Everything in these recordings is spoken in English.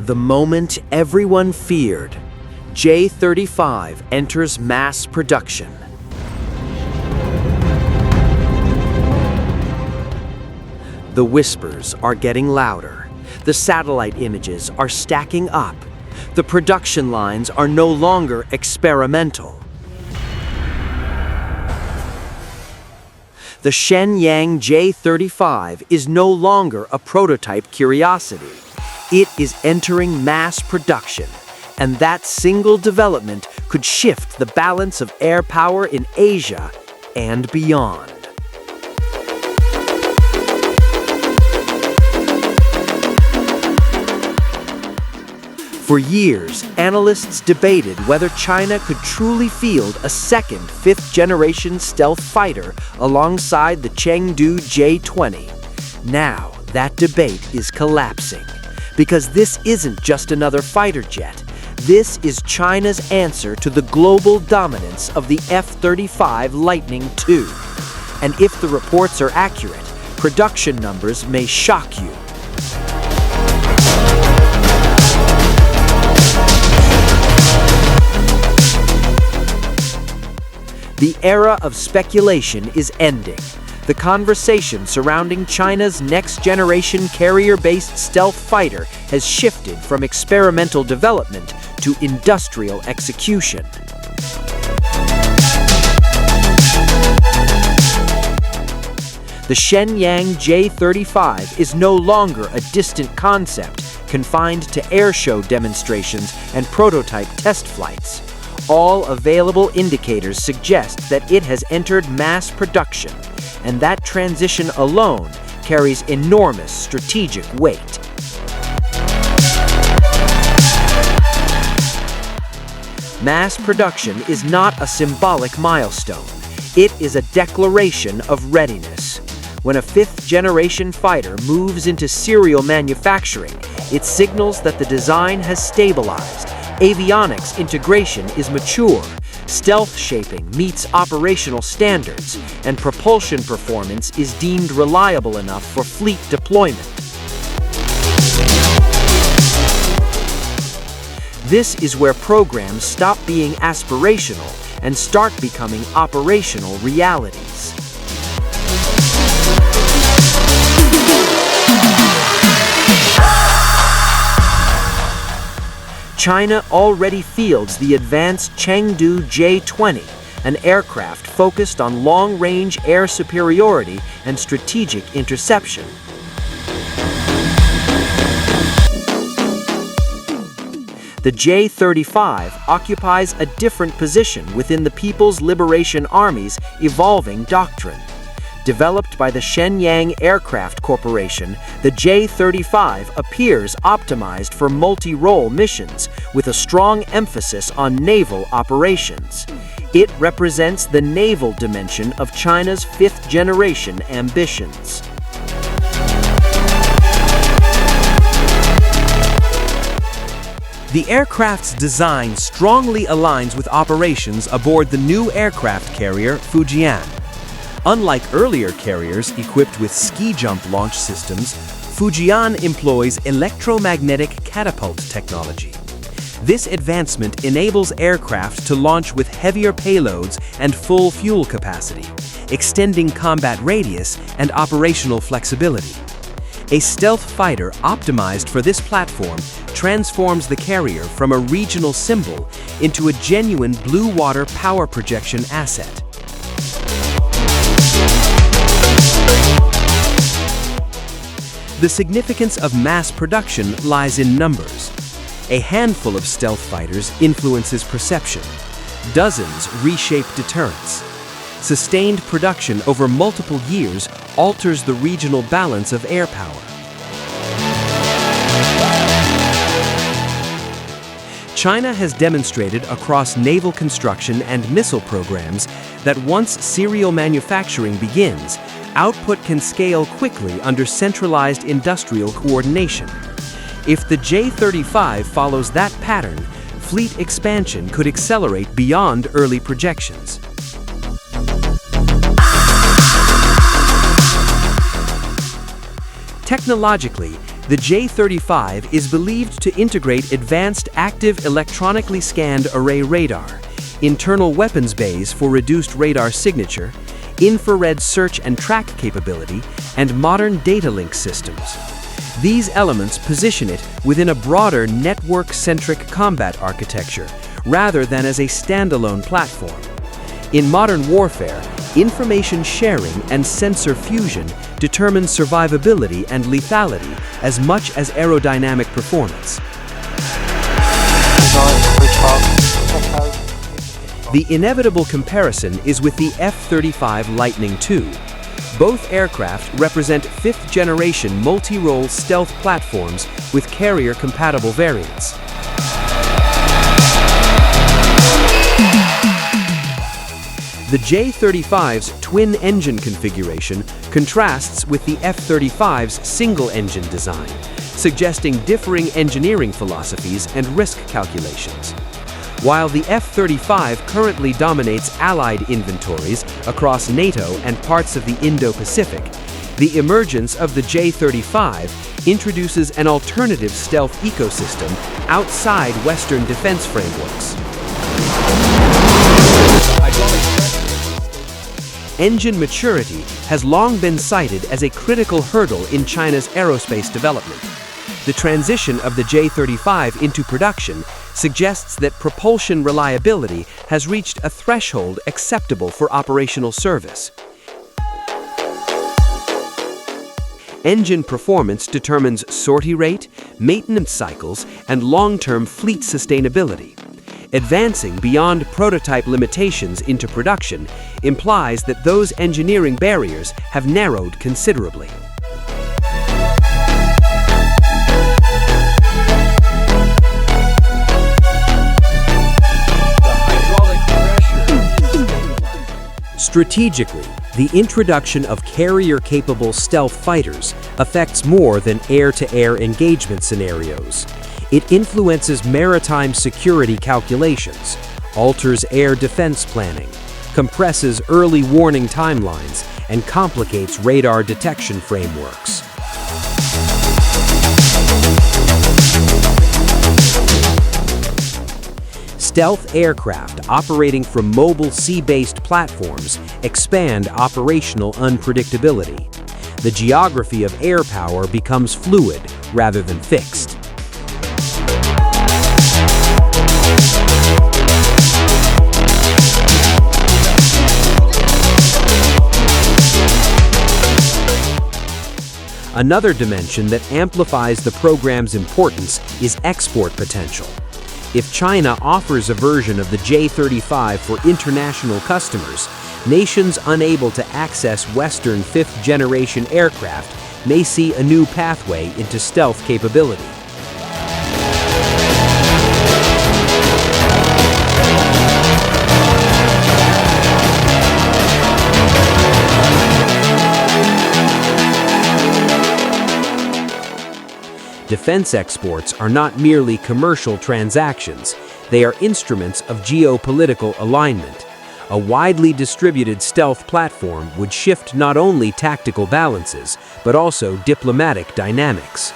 The moment everyone feared, J-35 enters mass production. The whispers are getting louder. The satellite images are stacking up. The production lines are no longer experimental. The Shenyang J-35 is no longer a prototype curiosity. It is entering mass production, and that single development could shift the balance of air power in Asia and beyond. For years, analysts debated whether China could truly field a second fifth-generation stealth fighter alongside the Chengdu J-20. Now, that debate is collapsing, because this isn't just another fighter jet. This is China's answer to the global dominance of the F-35 Lightning II. And if the reports are accurate, production numbers may shock you. The era of speculation is ending. The conversation surrounding China's next-generation carrier-based stealth fighter has shifted from experimental development to industrial execution. The Shenyang J-35 is no longer a distant concept confined to airshow demonstrations and prototype test flights. All available indicators suggest that it has entered mass production, and that transition alone carries enormous strategic weight. Mass production is not a symbolic milestone. It is a declaration of readiness. When a fifth-generation fighter moves into serial manufacturing, it signals that the design has stabilized. Avionics integration is mature, stealth shaping meets operational standards, and propulsion performance is deemed reliable enough for fleet deployment. This is where programs stop being aspirational and start becoming operational realities. China already fields the advanced Chengdu J-20, an aircraft focused on long-range air superiority and strategic interception. The J-35 occupies a different position within the People's Liberation Army's evolving doctrine. Developed by the Shenyang Aircraft Corporation, the J-35 appears optimized for multirole missions with a strong emphasis on naval operations. It represents the naval dimension of China's fifth-generation ambitions. The aircraft's design strongly aligns with operations aboard the new aircraft carrier Fujian. Unlike earlier carriers equipped with ski-jump launch systems, Fujian employs electromagnetic catapult technology. This advancement enables aircraft to launch with heavier payloads and full fuel capacity, extending combat radius and operational flexibility. A stealth fighter optimized for this platform transforms the carrier from a regional symbol into a genuine blue water power projection asset. The significance of mass production lies in numbers. A handful of stealth fighters influences perception. Dozens reshape deterrence. Sustained production over multiple years alters the regional balance of air power. China has demonstrated across naval construction and missile programs that once serial manufacturing begins, output can scale quickly under centralized industrial coordination. If the J-35 follows that pattern, fleet expansion could accelerate beyond early projections. Technologically, The J-35 is believed to integrate advanced active electronically scanned array radar, internal weapons bays for reduced radar signature, infrared search and track capability, and modern data link systems. These elements position it within a broader network-centric combat architecture, rather than as a standalone platform. In modern warfare, information sharing and sensor fusion determine survivability and lethality as much as aerodynamic performance. The inevitable comparison is with the F-35 Lightning II. Both aircraft represent fifth-generation multirole stealth platforms with carrier-compatible variants. The J-35's twin-engine configuration contrasts with the F-35's single-engine design, suggesting differing engineering philosophies and risk calculations. While the F-35 currently dominates Allied inventories across NATO and parts of the Indo-Pacific, the emergence of the J-35 introduces an alternative stealth ecosystem outside Western defense frameworks. Engine maturity has long been cited as a critical hurdle in China's aerospace development. The transition of the J-35 into production suggests that propulsion reliability has reached a threshold acceptable for operational service. Engine performance determines sortie rate, maintenance cycles, and long-term fleet sustainability. Advancing beyond prototype limitations into production implies that those engineering barriers have narrowed considerably. Strategically, the introduction of carrier-capable stealth fighters affects more than air-to-air engagement scenarios. It influences maritime security calculations, alters air defense planning, compresses early warning timelines, and complicates radar detection frameworks. Stealth aircraft operating from mobile sea-based platforms expand operational unpredictability. The geography of air power becomes fluid rather than fixed. Another dimension that amplifies the program's importance is export potential. If China offers a version of the J-35 for international customers, nations unable to access Western fifth-generation aircraft may see a new pathway into stealth capability. Defense exports are not merely commercial transactions, they are instruments of geopolitical alignment. A widely distributed stealth platform would shift not only tactical balances, but also diplomatic dynamics.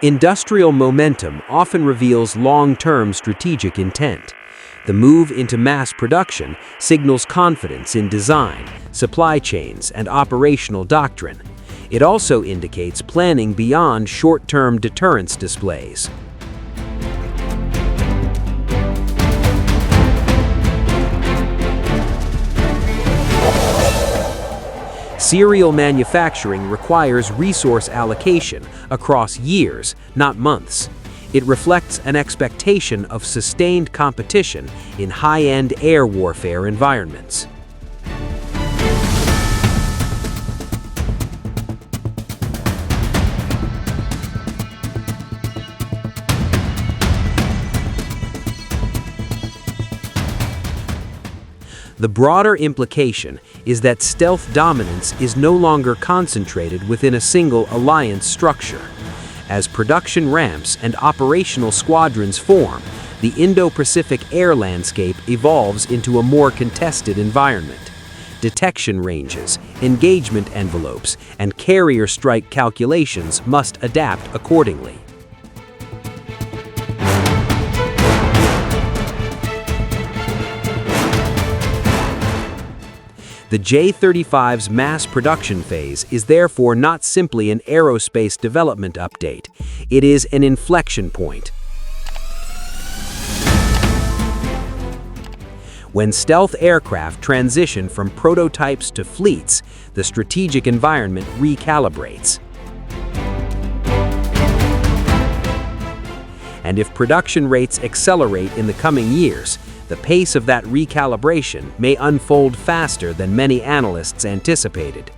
Industrial momentum often reveals long-term strategic intent. The move into mass production signals confidence in design, supply chains, and operational doctrine. It also indicates planning beyond short-term deterrence displays. Serial manufacturing requires resource allocation across years, not months. It reflects an expectation of sustained competition in high-end air warfare environments. The broader implication is that stealth dominance is no longer concentrated within a single alliance structure. As production ramps and operational squadrons form, the Indo-Pacific air landscape evolves into a more contested environment. Detection ranges, engagement envelopes, and carrier strike calculations must adapt accordingly. The J-35's mass production phase is therefore not simply an aerospace development update. It is an inflection point. When stealth aircraft transition from prototypes to fleets, the strategic environment recalibrates. And if production rates accelerate in the coming years, the pace of that recalibration may unfold faster than many analysts anticipated.